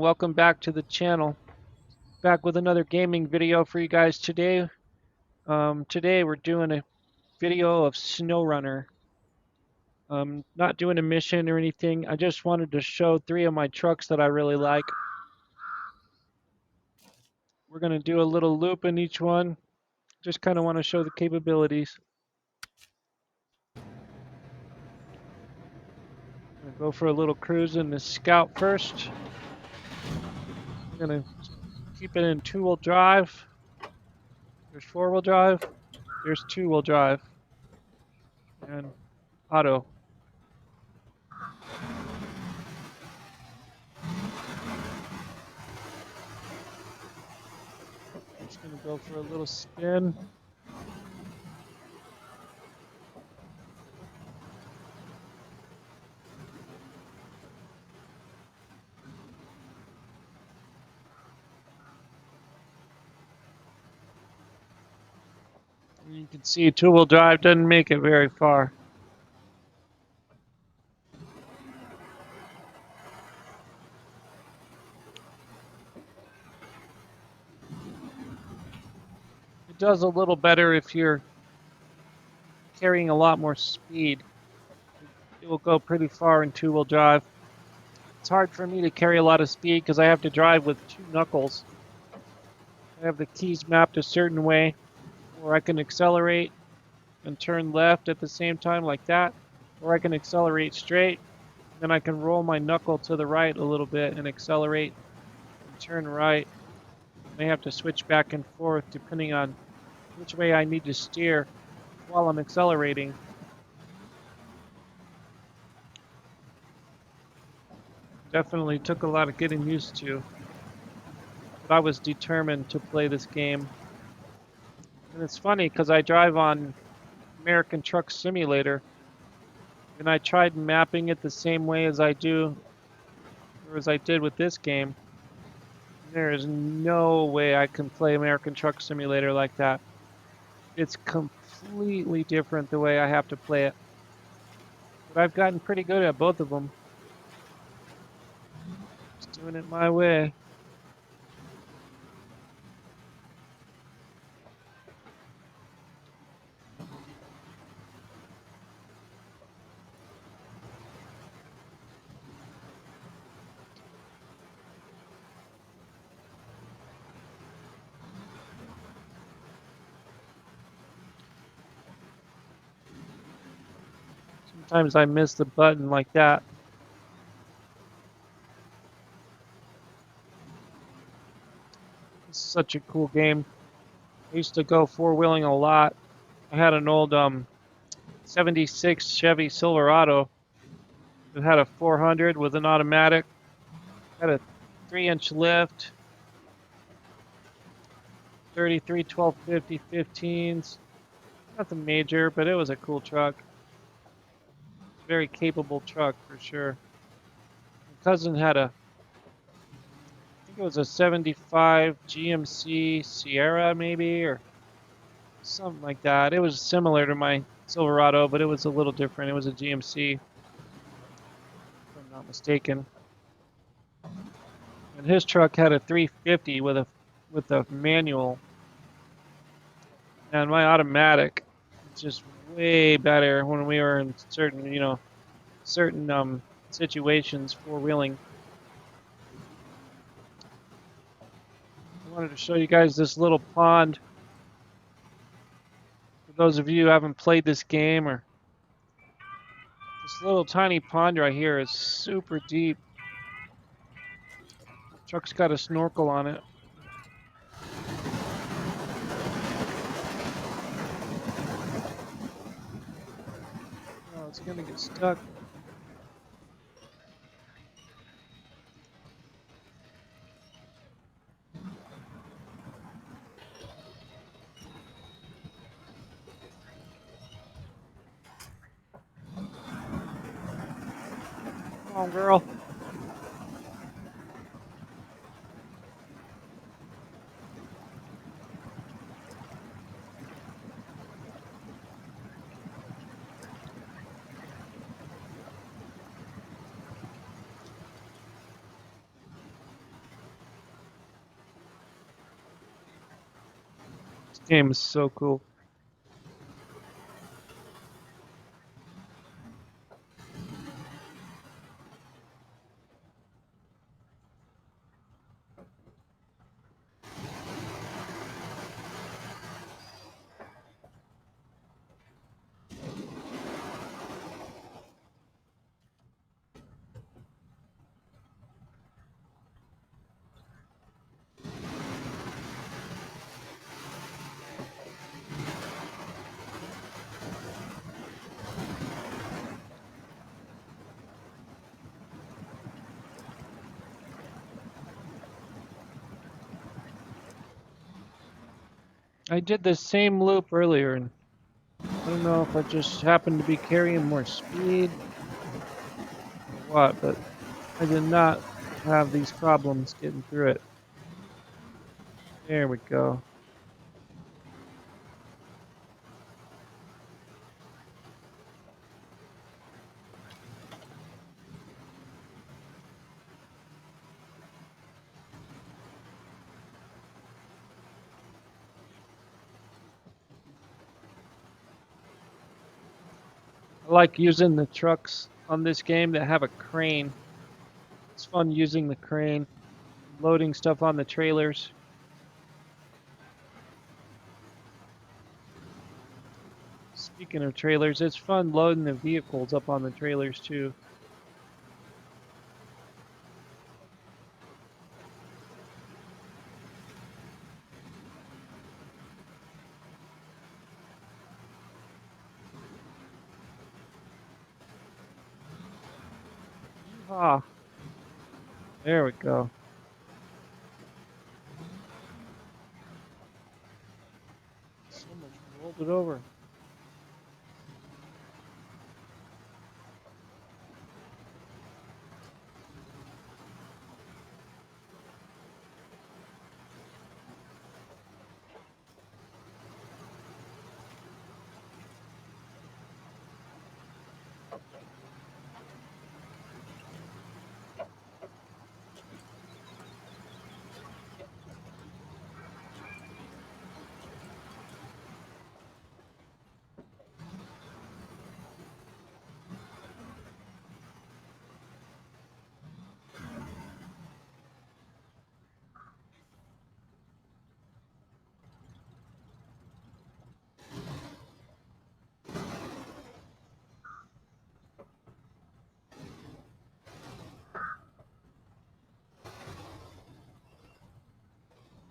and welcome back to the channel. Back with another gaming video for you guys today. Today we're doing a video of Snowrunner. Not doing a mission or anything. I just wanted to show three of my trucks that I really like. We're going to do a little loop in each one. Just kind of want to show the capabilities. I'm going to go for a little cruise in the Scout first. I'm going to keep it in two-wheel drive. There's four-wheel drive. There's two-wheel drive. And auto. Just gonna go for a little spin. And you can see two-wheel drive doesn't make it very far. It does a little better if you're carrying a lot more speed. It will go pretty far in two-wheel drive. It's hard for me to carry a lot of speed because I have to drive with two knuckles. I have the keys mapped a certain way where I can accelerate and turn left at the same time like that, or I can accelerate straight, then I can roll my knuckle to the right a little bit and accelerate and turn right. I may have to switch back and forth depending on which way I need to steer while I'm accelerating. Definitely took a lot of getting used to, but I was determined to play this game. And it's funny because I drive on American Truck Simulator, and I tried mapping it the same way as I do, or as I did with this game. There is no way I can play American Truck Simulator like that. It's completely different the way I have to play it. But I've gotten pretty good at both of them. Just doing it my way. Sometimes I miss the button like that. It's such a cool game. I used to go four-wheeling a lot. I had an old 76 Chevy Silverado. It had a 400 with an automatic. Had a 3-inch lift. 33 1250 15s. Nothing major, but it was a cool truck. Very capable truck for sure. My cousin had I think it was a 75 GMC Sierra maybe, or something like that. It was similar to my Silverado, but it was a little different. It was a GMC, if I'm not mistaken. And his truck had a 350 with a manual. And my automatic is just way better when we were in certain situations four-wheeling. I wanted to show you guys this little pond. For those of you who haven't played this game, or this little tiny pond right here is super deep. Truck's got a snorkel on it. Oh, it's gonna get stuck. Come on, girl. Game is so cool. I did the same loop earlier, and I don't know if I just happened to be carrying more speed or what, but I did not have these problems getting through it. There we go. I like using the trucks on this game that have a crane. It's fun using the crane, loading stuff on the trailers. Speaking of trailers, it's fun loading the vehicles up on the trailers too. Ah, there we go. Someone rolled it over.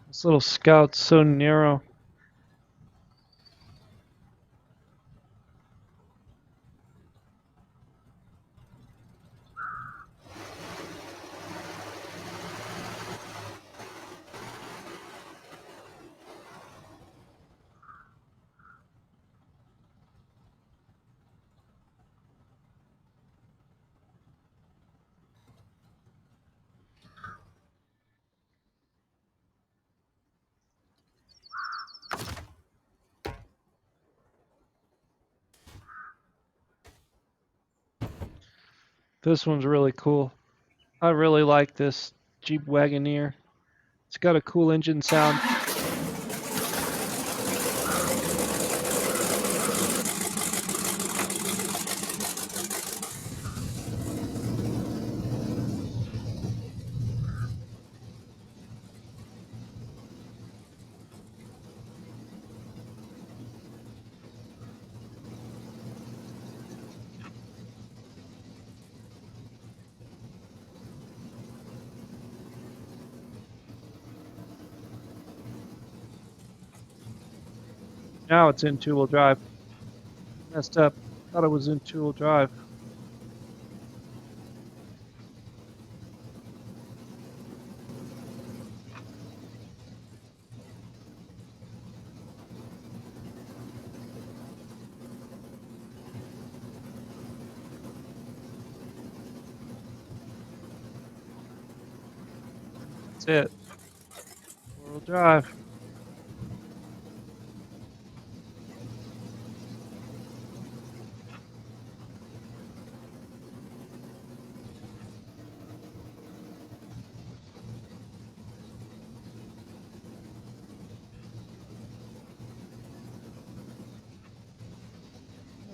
This little scout's so narrow. This one's really cool. I really like this Jeep Wagoneer. It's got a cool engine sound. Now it's in two-wheel drive. Messed up. Thought it was in two-wheel drive. That's it. Four-wheel drive.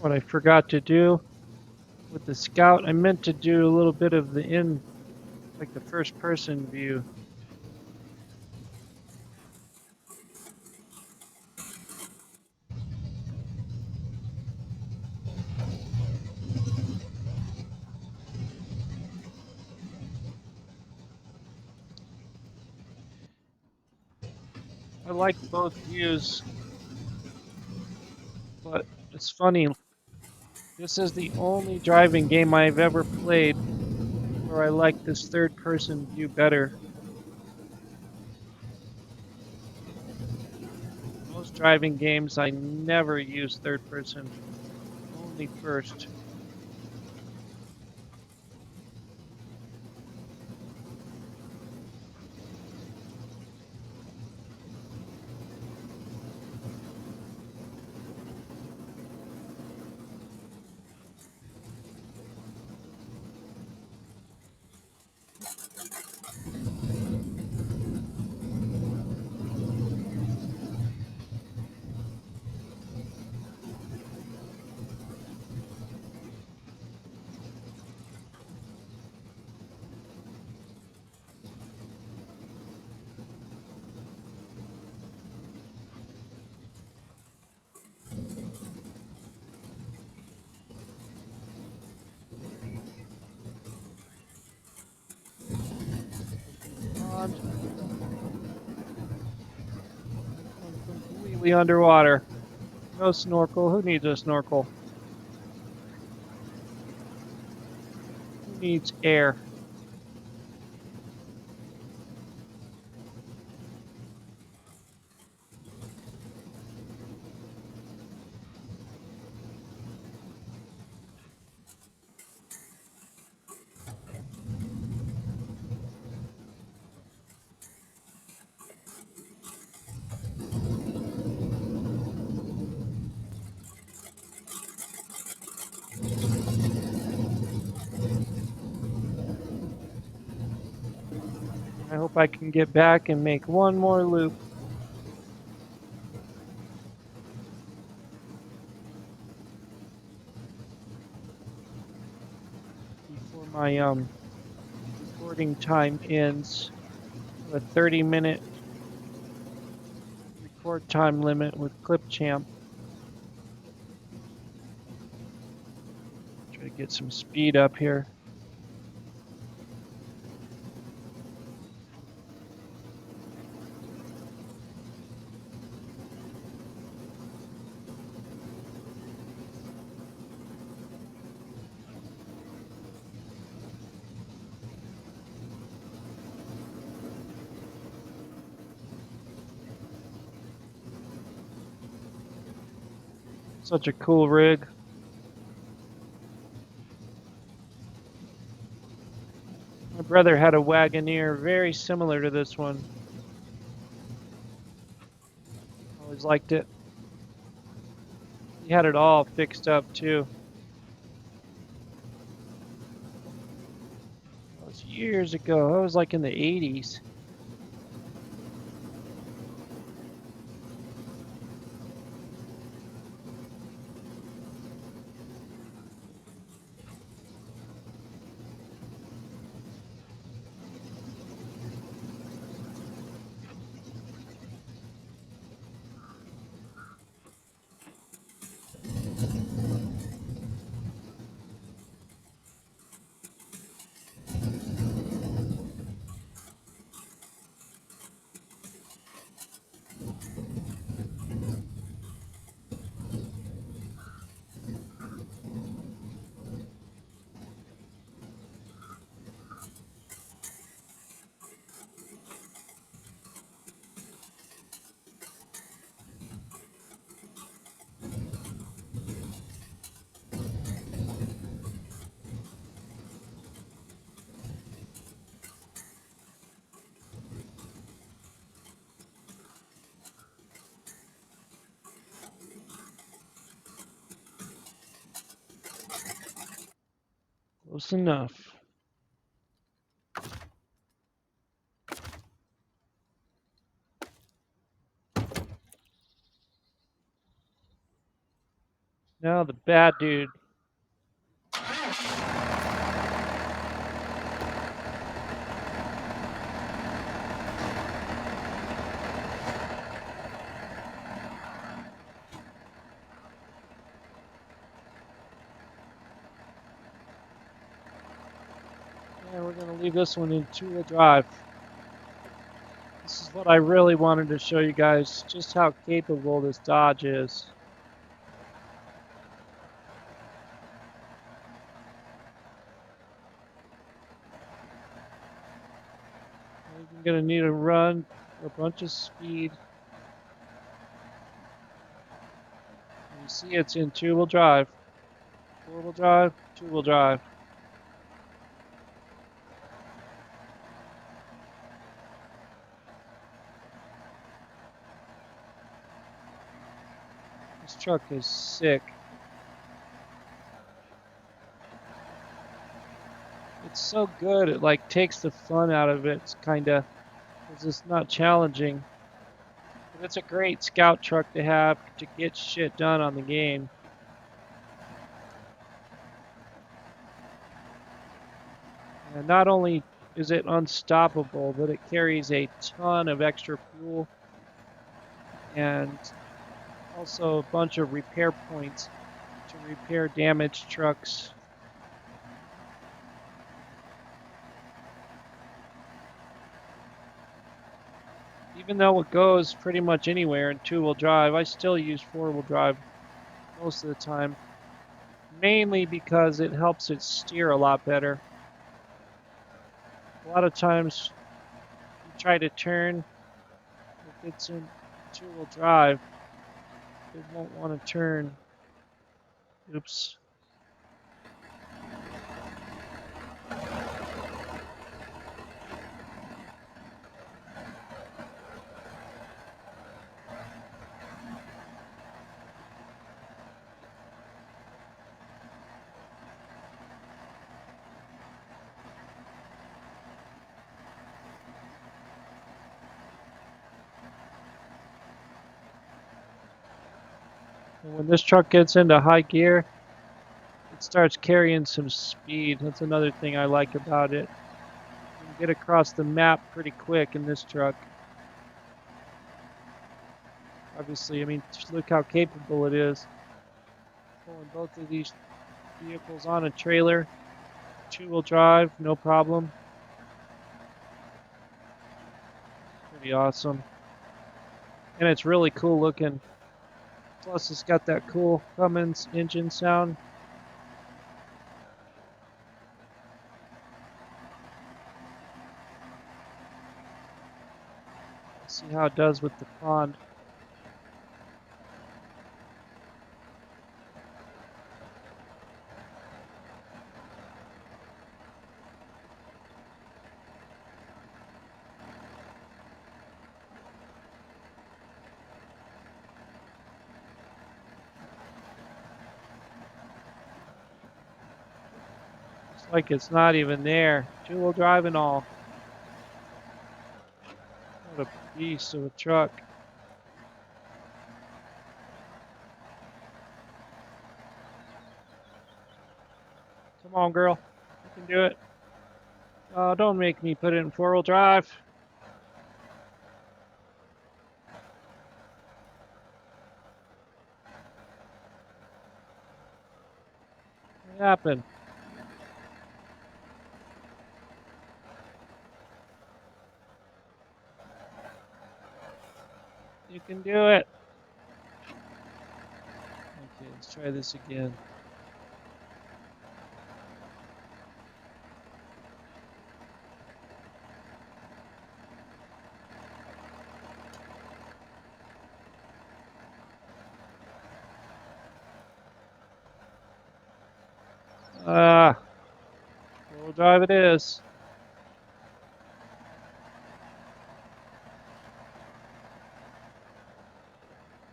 what I forgot to do with the Scout. I meant to do a little bit of like the first person view. I like both views, but it's funny. This is the only driving game I've ever played where I like this third person view better. Most driving games I never use third person, only first. Pond. I'm completely underwater. No snorkel. Who needs a snorkel? Who needs air? I hope I can get back and make one more loop. Before my recording time ends. A 30-minute record time limit with Clipchamp. Try to get some speed up here. Such a cool rig. My brother had a Wagoneer very similar to this one. Always liked it. He had it all fixed up too. That was years ago. That was like in the 80s. Close enough. Now the bad dude. And we're going to leave this one in two-wheel drive. This is what I really wanted to show you guys, just how capable this Dodge is. You're going to need to run a bunch of speed. You see it's in two-wheel drive. Four-wheel drive, two-wheel drive. This truck is sick. It's so good, it like takes the fun out of it, kinda, because it's not challenging. But it's a great scout truck to have to get shit done on the game. And not only is it unstoppable, but it carries a ton of extra fuel and also a bunch of repair points to repair damaged trucks. Even though it goes pretty much anywhere in two-wheel drive, I still use four-wheel drive most of the time, mainly because it helps it steer a lot better. A lot of times you try to turn, if it's in two-wheel drive, it won't want to turn. Oops. And when this truck gets into high gear, it starts carrying some speed. That's another thing I like about it. You can get across the map pretty quick in this truck. Obviously, I mean, look how capable it is. Pulling both of these vehicles on a trailer, two-wheel drive, no problem. Pretty awesome. And it's really cool looking. Plus, it's got that cool Cummins engine sound. Let's see how it does with the pond. It's like it's not even there. Two-wheel drive and all. What a beast of a truck. Come on, girl. You can do it. Oh, don't make me put it in four-wheel drive. What happened? You can do it. Okay, let's try this again. Ah, four-wheel drive it is.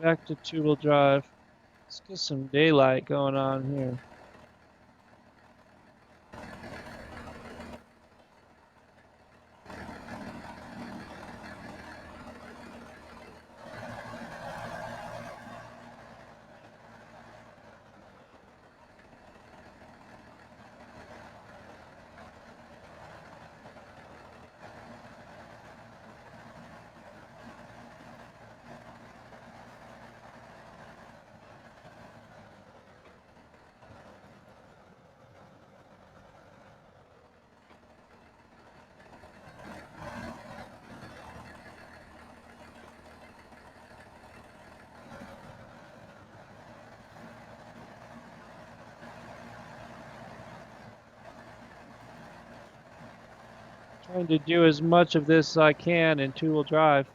Back to two-wheel drive. Let's get some daylight going on here. Trying to do as much of this as I can in two-wheel drive.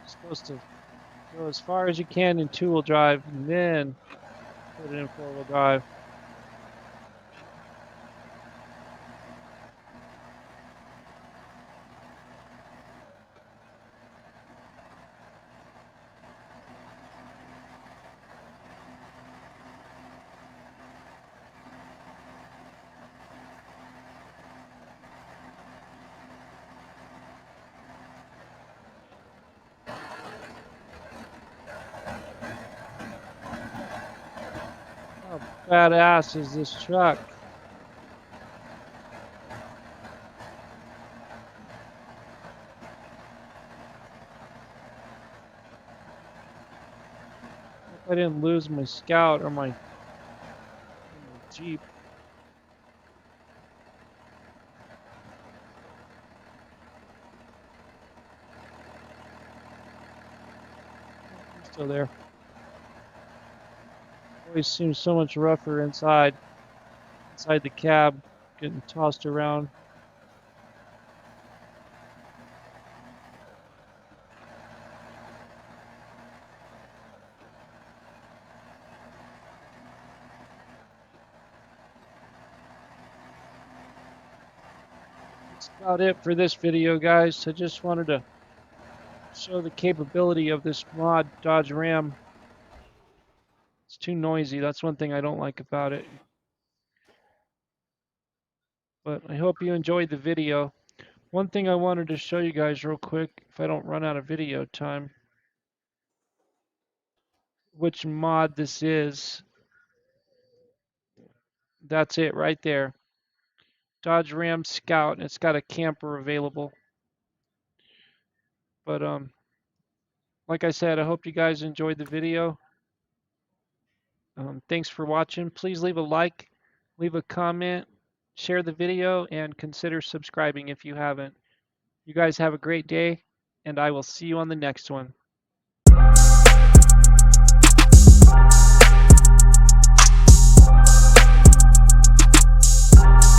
You're supposed to go as far as you can in two-wheel drive and then put it in four-wheel drive. How badass is this truck? Hope I didn't lose my Scout or my Jeep. He's still there. Always seems so much rougher inside the cab, getting tossed around. That's about it for this video, guys. I just wanted to show the capability of this mod Dodge Ram. It's too noisy. That's one thing I don't like about it. But I hope you enjoyed the video. One thing I wanted to show you guys real quick, if I don't run out of video time, which mod this is. That's it right there. Dodge Ram Scout. It's got a camper available. But like I said, I hope you guys enjoyed the video. Thanks for watching. Please leave a like, leave a comment, share the video, and consider subscribing if you haven't. You guys have a great day, and I will see you on the next one.